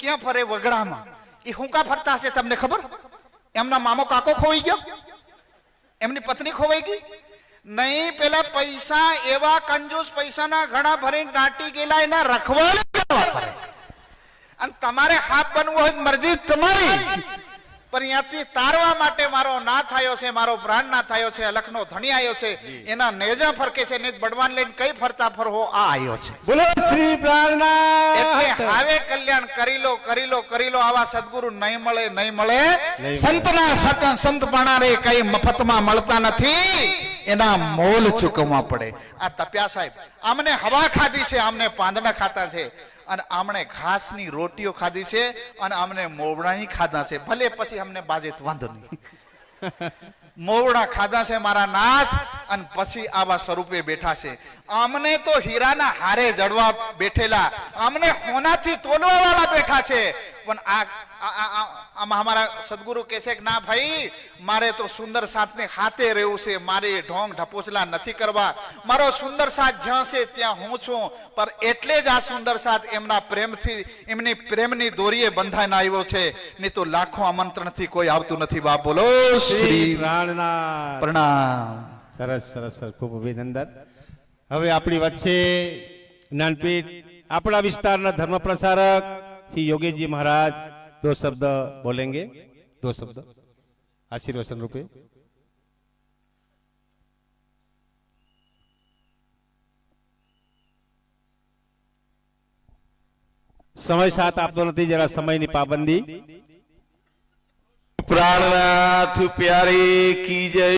ક્યાં ફરે? વગડામાં. એ હું કા ફરતા હશે તમને ખબર? એમના મામો કાકો ખોવાઈ ગયો, એમની પત્ની ખોવાઈ ગઈ નહીં. પેલા પૈસા એવા કંજૂસ પૈસાના ઘણા ભરીને દાટી ગયેલા, એના રખવાળે કરવા પડે. અને તમારે હાથ બનવું હોય મરજી તમારી, પણ અહીંયાથી તારવા માટે મારો ના થયો છે, મારો પ્રાણ ના થયો છે, અલખનો ધણી આવ્યો છે, એના નેજા ફરકે છે ને બળવાન લઈને કઈ ફરતા ફરવો આ આવ્યો છે. બોલો શ્રી પ્રાણનાથ. એટલે હવે કલ્યાણ કરી લો, કરી લો, કરી લો. આવા સદગુરુ નહીં મળે, નહીં મળે. સંતના સંતપણા રે કઈ મફતમાં મળતા નથી, એના મોલ ચૂકવવા પડે. આ તપ્યા સાહેબ આમને હવા ખાધી છે, આમને પાંદડા ખાતા છે, અને આમણે ઘાસની રોટીઓ ખાધી છે, અને આમને મોવડા ખાધા છે. ભલે પછી અમને બાજે વાંધો નહીં, મોવડા ખાધા છે મારા નાથ, અને પછી આવા સ્વરૂપે બેઠા છે. આમને તો હીરાના હારે જડવા બેઠેલા, આમને હોનાથી તોલવા વાળા બેઠા છે. પણ આમાં અમારા સદગુરુ કહે છે કે ના ભાઈ, મારે તો સુંદર સાથને હાથે રહેવું છે, મારે ઢોંગ ઢપોચલા નથી કરવા. મારો સુંદર સાથ જ્યાં છે ત્યાં હું છું. પણ એટલે જ આ સુંદર સાથ એમના પ્રેમથી, એમની પ્રેમની દોરીએ બંધાઈને આવ્યો છે, નહીં તો લાખો આમંત્રણથી કોઈ આવતું નથી. બાપ બોલો શ્રી પ્રાણનાથ. પ્રણામ. સરસ સરસ સર, ખૂબ અભિનંદન. હવે આપણી વચ્ચે જ્ઞાનપીઠ આપણા વિસ્તારના ધર્મ પ્રસારક શ્રી યોગેશજી महाराज दो शब्द बोलेंगे, दो शब्द आशीर्वचन रूपे. समय साथ आपतो નથી, जरा સમયની પાબંદી. प्राणनाथ प्यारे की जय.